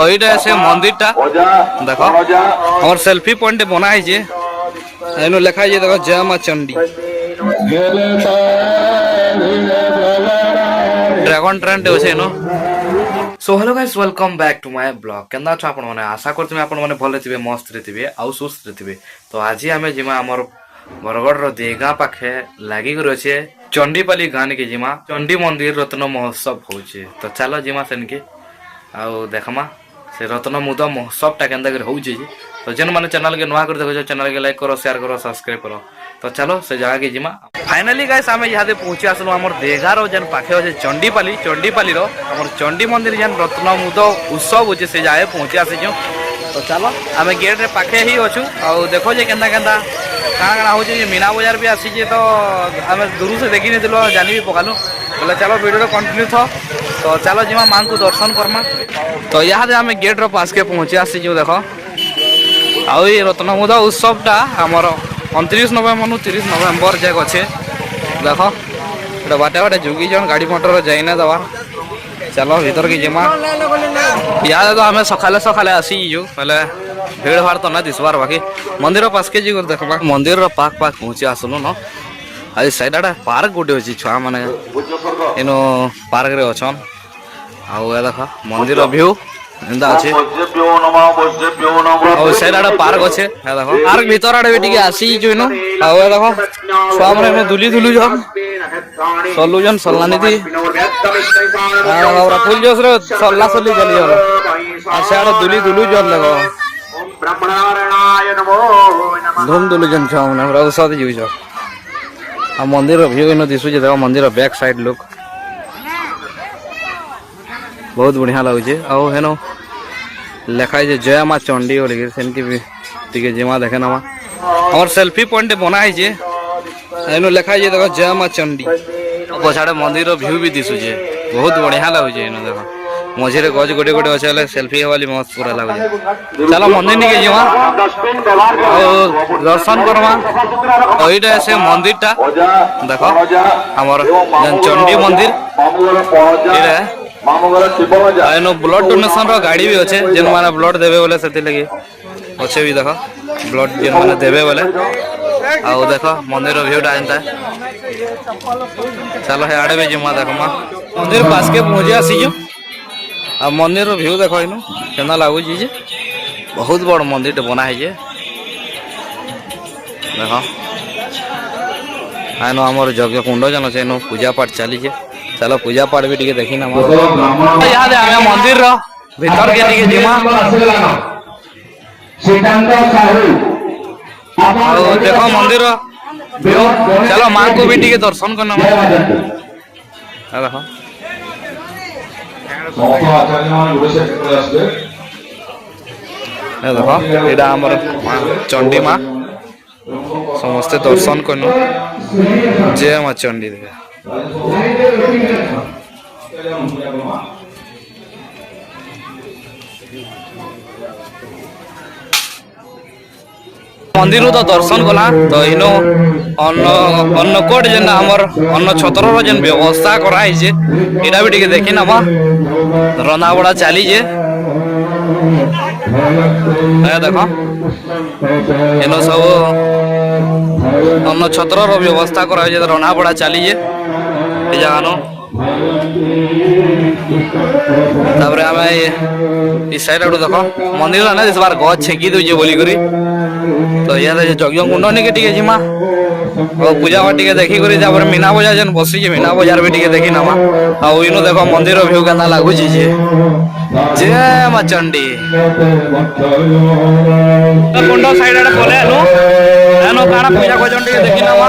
এইটা আছে মন্দিরটা দেখো আমার সেলফি পয়েন্টে বনা হয়েছে এনু লেখা হয়েছে দেখো জয় মা চণ্ডী ড্রাগন ট্রেন্ট আছে এনো so hello guys welcome back to my blog केंदा छ आपण माने आशा करतमे आपण माने भले थिबे मस्त रे थिबे आ सुस्त रे थिबे तो आज हमें जिमा हमर बरगढ़ रो देगा पाखे लागी गरो छे चंडीपाली गान के जिमा चंडी मंदिर रत्न महोत्सव होचे तो चलो जिमा सेन के आ देखमा से रत्न मुद महोत्सव टा केंदा कर होचे तो जन माने चैनल के नवा कर देखो चैनल के लाइक करो शेयर करो सब्सक्राइब करो तो चलो से जगह के जिमा फाइनली गाइस आमे यहाँ पहुंचे आसलु हमर देगा रो जन पाखे होचे चंडीपाली रो हमर चंडी मंदिर जन रत्न मुद उत्सव होचे से जाए पहुंचे आसीजु तो चलो आमे गेट रे पाखे ही अछु आ देखो जे केंदा केंदा काना काना होचे जे मीना बाजार भी आसी जे तो आमे दूर से देखि नै दिलो जानि भी पकालु बोले चलो वीडियो कंटिन्यू थो तो चलो जिमा मां को दर्शन करमा तो यहाँ दे आमे गेट रो पास के पहुंचे आसीजु देखो आ ये रत्नमुद उत्सव टा हमर 29 नवेम्बर नु 30 नवेम्बर जाक अच्छे देखो ये बाटे बाटे जुगी जन गाड़ी मोटर जाइना दवा चलो भीतर की जिमा यहाँ तो हमें सकाले सकाले आसी जो पहले भीड़ भाड़ तो ना दिसबार बाकी मंदिर पास के जी देखा मंदिर पाक पाक पहुंचे आसलु न आज साइड आड़े पार्क गोटे अच्छी छुआ मैंने इन पार्क रे अछन आउ देखा मंदिर व्यू एंदा अच्छे और साइड आड़े पार्क अच्छे देखो पार्क भीतर आड़े भी आसी जो इन आउ देखो छुआ मैंने दुली दुलु जन सल्लु जन सल्लानी थी फुल जोश रे सल्ला सल्ली चली जन आड़े दुली दुलु जन देखो धूम दुलु जन छुआ मैंने औषध जीव आ मंदिर व्यू इन दिशु देखो मंदिर बैक साइड लुक बहुत बढ़िया लगुचे आउ हेनो लेखाई जे जय माँ चंडी बोल सेनकी भी टिके जिमा देखे नमा हमर सेल्फी पॉइंट बना है एनु लेखाई जे देखो जय माँ चंडी पछाड़े मंदिर व्यू भी दिशुचे बहुत बढ़िया लगुचे इन देखो मझे गज गोटे गोटे अच्छे सेल्फी वाली मस्त पूरा लगुचे चलो मंदिर निके जिमा दर्शन करमा ओइटा से मंदिर टा देखो हमर चंडी मंदिर इरे एनो ब्लड डोनेशन रो गाड़ी भी अच्छे जेन माने ब्लड देबे बोले सेति लगी अच्छे भी देखो ब्लड जेन माने देबे बोले आ देखो मंदिर रो व्यू टा एंता चलो हे आड़े भी जिमा देखो मा मंदिर पास के पहुंचे आसी जो आ मंदिर रो व्यू देखो इनु केना लागु जी जे बहुत बड़ मंदिर टे बना है जे देखो आनो हमर यज्ञ कुंड जन से नो पूजा पाठ चली जे चलो पूजा पाठ भी टिके देखी ना यहाँ दे आमे मंदिर रो भीतर के टिके जिमा देखो मंदिर रो चलो मां को भी टिके दर्शन करना देखो देखो एटा हमर चंडी मां समस्त दर्शन करनो जय मां चंडी देखो मंदिर तो दर्शन कला तो इनो अन्नकोट जेन हमर अन्न छतर जेन व्यवस्था कराई जे एटा भी टिके देखि नबा रंधा बड़ा चली जे देखो इनो सब अन्न छतर व्यवस्था कराई जे रंधा बड़ा चली जे जानो तापरे आमे इस साइड आडू देखो मंदिर ना इस बार गछ छेकी दउजे बोली करी तो या यज्ञ कुंड निके टिके जिमा और पूजा पाठ टिके देखि करी तापरे मीना बाजार जन बसी जे मीना बाजार भी टिके देखि नमा आ इनो देखो मंदिर व्यू केना लागु छी जे जय मां चंडी कुंड साइड आडे बोले एनो काना पूजा भजन टिके देखि नमा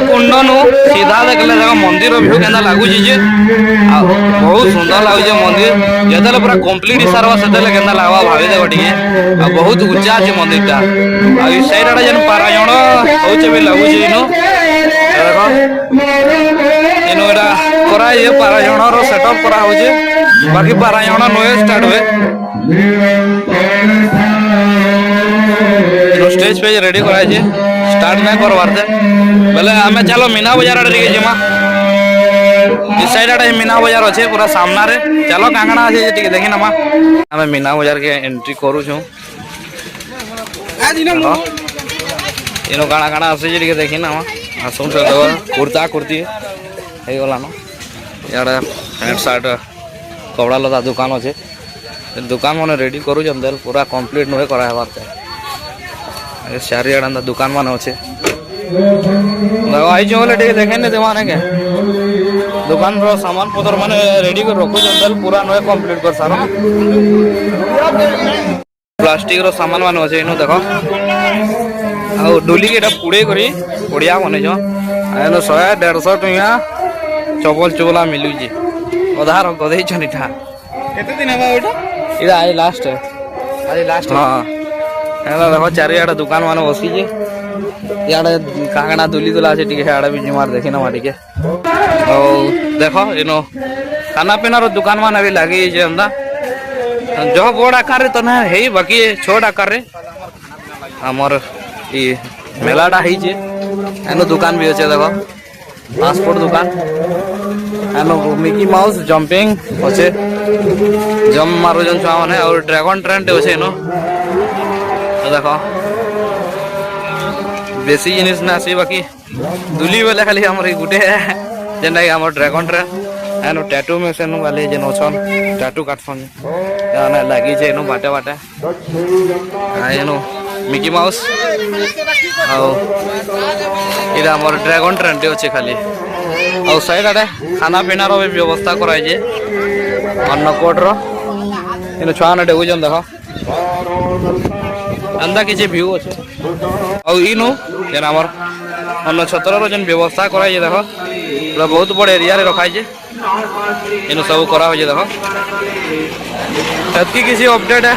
कुंड नु सीधा देखले देखो मंदिर व्यू केना लागु छी जे बहुत बहुत सुंदर लागे मंदिर जेतेले पूरा कंप्लीट हिसाब सेतेले केना लागबा भाबी देबो टिके आ बहुत ऊंचा छै मंदिर टा आ ई साइड आडे जन पारायण होचे भी लागु छै इनो देखो इनो एटा करा ये पारायण रो सेटअप करा होचे बाकी पारायण नोए स्टार्ट होए इनो स्टेज पे रेडी करा छै स्टार्ट ना करवार दे बोले हमें चलो मीना बाजार आडे के जमा इस साइड आडे मीना बाजार अच्छे पूरा सामना रे चलो कांगना अच्छे टिके देखी नमा हमें मीना बाजार के एंट्री करू छु इनो काना काना अच्छे टिके देखी नमा आसुन तो कुर्ता कुर्ती हे गला न याडा पैंट शर्ट कपड़ा लता दुकान अच्छे दुकान माने रेडी करू जंदर पूरा कंप्लीट नहे करा हेबार ते चारि आडा दुकान माने अच्छे आई जो टिके देखे ने देवाने के दुकान रो सामान पतर माने रेडी कर रखो जंदल पूरा नए कंप्लीट कर सारा प्लास्टिक रो सामान माने अछि इनो देखो आ डोली के पुड़े करी पुड़िया बने जो एनो 100 150 टका चपल चोला मिलु जी आधार गदे छनिठा केते दिन हबा ओटा इरा आई लास्ट हां एला देखो चारि आडा दुकान माने बसी जे याडे कांगना दुली दुला से टिके आडे भी मार देखि ना टिके ओ देखो इनो खाना पीना रो दुकान माने भी लागी जे अंदा जो बड़ आकार रे तो ना हे बाकी छोट आकार रे हमर ई मेलाडा है जे एनो दुकान भी अछि देखो पासपोर्ट दुकान एनो मिकी माउस जंपिंग अछि जम मारो जन छुआ माने और ड्रैगन ट्रेन अछि एनो देखो बेसी जिनिस ना आसी बाकी दुली वाला खाली हमर गुटे जेना हमर ड्रैगन ट्रेन एनो टैटू में से नु वाले जे नछन टैटू काटफन याना लागी जे नु बाटे बाटे आ एनो मिकी माउस आ इरा हमर ड्रैगन ट्रेन टे अछि खाली आ साइड आडे खाना पीना रो व्यवस्था कराई जे अन्न कोड रो एनो छाना डेउ जन देखो अंदा किछि व्यू अछि आ इनो जेना हमर अन्न छतर रो जन व्यवस्था कराई जे देखो पूरा बहुत बड़ एरिया रे रखाई जे इनो सब करा हो जे देखो तत्की किसी अपडेट है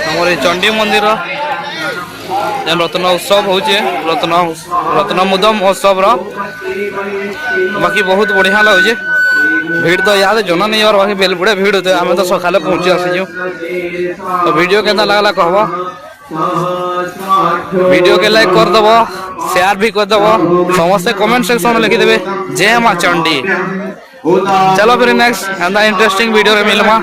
हमर चंडी मंदिर रो जन रत्न उत्सव होचे रत्न मुदम महोत्सव रो बाकी बहुत बढ़िया लागे भीड़ तो याद जना नहीं और बाकी बेलबुड़े भीड़ होते हमें तो सकाले पहुंची आसी तो वीडियो केना लागला कहबो वीडियो के लाइक कर दबो शेयर भी कर दबो समस्त कमेंट सेक्शन में लिखि देबे जय मां चंडी चलो फिर नेक्स्ट इंटरेस्टिंग वीडियो रे मिलमा।